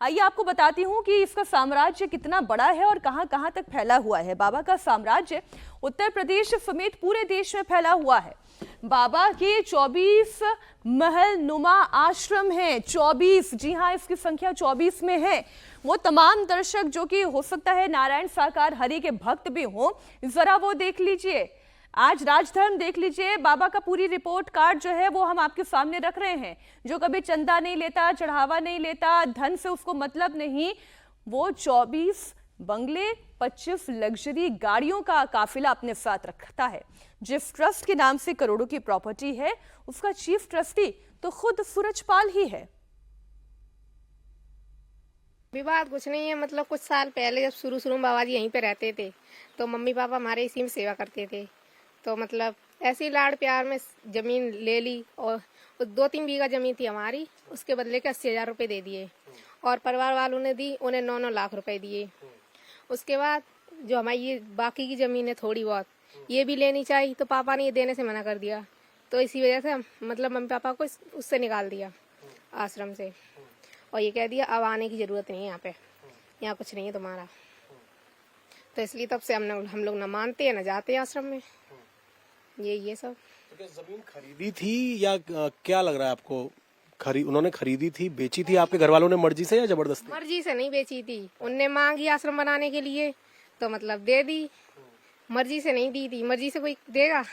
आइए आपको बताती हूँ कि इसका साम्राज्य कितना बड़ा है और कहां-कहां तक फैला हुआ है। बाबा का साम्राज्य उत्तर प्रदेश समेत पूरे देश में फैला हुआ है। बाबा के 24 महल नुमा आश्रम हैं। 24, जी हाँ, इसकी संख्या 24 में है। वो तमाम दर्शक जो कि हो सकता है नारायण साकार हरि के भक्त भी हों, जरा वो देख लीजिए। आज राजधर्म देख लीजिए। बाबा का पूरी रिपोर्ट कार्ड जो है वो हम आपके सामने रख रहे हैं। जो कभी चंदा नहीं लेता, चढ़ावा नहीं लेता, धन से उसको मतलब नहीं, वो 24 बंगले, 25 लग्जरी गाड़ियों का काफिला अपने साथ रखता है। जिस ट्रस्ट के नाम से करोड़ों की प्रॉपर्टी है, उसका चीफ ट्रस्टी तो खुद सूरजपाल ही है। विवाद कुछ नहीं है, मतलब कुछ साल पहले जब शुरू में बाबा जी यहीं पे रहते थे तो मम्मी पापा हमारे इसी में सेवा करते थे। तो मतलब ऐसी लाड़ प्यार में जमीन ले ली और 2-3 बीघा जमीन थी हमारी, उसके बदले के 80,000 रुपये दे दिए और परिवार वालों ने दी, उन्हें 9-9 लाख रुपए दिए। उसके बाद जो हमारी ये बाकी की जमीन है थोड़ी बहुत, ये भी लेनी चाहिए, तो पापा ने ये देने से मना कर दिया। तो इसी वजह से मतलब मम्मी पापा को उससे निकाल दिया आश्रम से, और ये कह दिया अब आने की जरूरत नहीं है, यहाँ पे यहाँ कुछ नहीं है तुम्हारा। तो इसलिए तब से हम लोग न मानते हैं न जाते हैं आश्रम में। ये सब। तो क्या जमीन खरीदी थी या क्या लग रहा है आपको? उन्होंने खरीदी थी, बेची थी आपके घर वालों ने मर्जी से या जबरदस्ती? मर्जी से नहीं बेची थी, उनने मांगी आश्रम बनाने के लिए तो मतलब दे दी, मर्जी से नहीं दी थी। मर्जी से कोई देगा?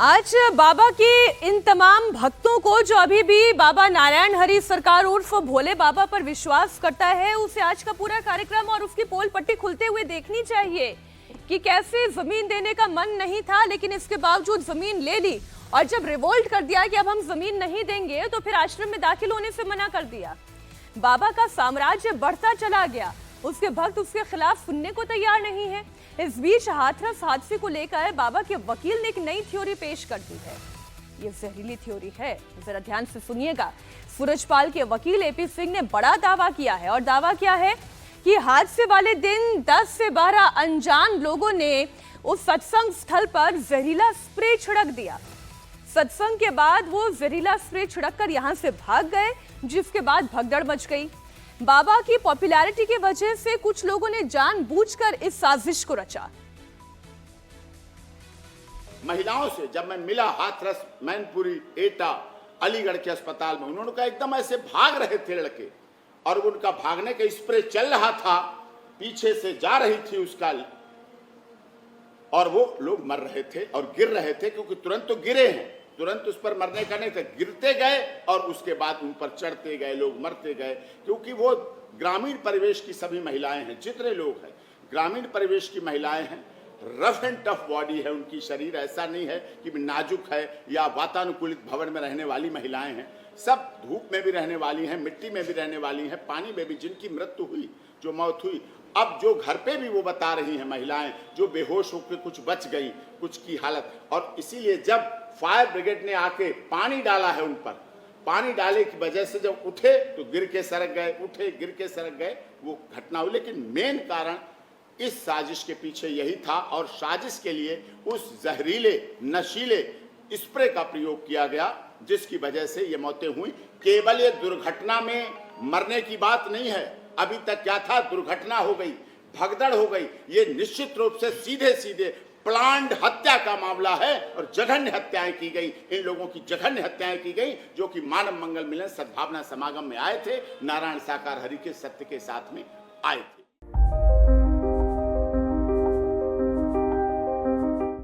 आज बाबा के इन तमाम भक्तों को जो अभी भी बाबा नारायण हरि सरकार उर्फ भोले बाबा पर विश्वास करता है, उसे आज का पूरा कार्यक्रम और उसकी पोल पट्टी खुलते हुए देखनी चाहिए कि कैसे जमीन देने का मन नहीं था, लेकिन इसके बावजूद जमीन ले ली। और जब रिवोल्ट कर दिया कि अब हम जमीन नहीं देंगे, तो फिर आश्रम में दाखिल होने से मना कर दिया। बाबा का साम्राज्य बढ़ता चला गया, उसके भक्त उसके खिलाफ सुनने को तैयार नहीं है। इस बीच हाथरस हादसे को लेकर बाबा के वकील ने एक नई थ्योरी पेश कर दी है। ये जहरीली थ्योरी है, जरा ध्यान से सुनिएगा। सूरजपाल के वकील एपी सिंह ने बड़ा दावा किया है, और दावा क्या है कि हादसे वाले दिन 10 से 12 अनजान लोगों ने उस सत्संग स्थल पर जहरीला स्प्रे छिड़क दिया। सत्संग के बाद वो जहरीला स्प्रे छिड़ककर यहां से भाग गए, जिसके बाद भगदड़ मच गई। बाबा की पॉपुलैरिटी की वजह से कुछ लोगों ने जानबूझकर इस साजिश को रचा। महिलाओं से जब मैं मिला हाथरस, मैनपुरी, एटा, अलीगढ़ के अस्पताल में, उन्होंने कहा एकदम ऐसे भाग रहे थे लड़के और उनका भागने का स्प्रे चल रहा था, पीछे से जा रही थी उसका, और वो लोग मर रहे थे और गिर रहे थे, क्योंकि तुरंत तो गिरे हैं, तुरंत उस पर मरने का नहीं था, गिरते गए और उसके बाद उन पर चढ़ते गए, लोग मरते गए। क्योंकि वो ग्रामीण परिवेश की सभी महिलाएं हैं, जितने लोग हैं ग्रामीण परिवेश की महिलाएं हैं, रफ एंड टफ बॉडी है उनकी, शरीर ऐसा नहीं है कि नाजुक है या वातानुकूलित भवन में रहने वाली महिलाएं हैं। सब धूप में भी रहने वाली हैं, मिट्टी में भी रहने वाली हैं, पानी में भी, जिनकी मृत्यु हुई, जो मौत हुई। अब जो घर पे भी वो बता रही हैं महिलाएं, जो बेहोश होकर कुछ बच गई, कुछ की हालत। और इसीलिए जब फायर ब्रिगेड ने आके पानी डाला है उन पर, पानी डाले की वजह से जब उठे तो गिर के सड़क गए, उठे गिर के सड़क गए, वो घटना हुई। लेकिन मेन कारण इस साजिश के पीछे यही था, और साजिश के लिए उस जहरीले नशीले स्प्रे का प्रयोग किया गया, जिसकी वजह से ये मौतें हुई। केवल ये दुर्घटना में मरने की बात नहीं है, अभी तक क्या था, दुर्घटना हो गई, भगदड़ हो गई। ये निश्चित रूप से सीधे सीधे प्लान्ड हत्या का मामला है, और जघन्य हत्याएं की गई, इन लोगों की जघन्य हत्याएं की गई, जो कि मानव मंगल मिलन सद्भावना समागम में आए थे, नारायण साकार हरि के सत्य के साथ में आए थे।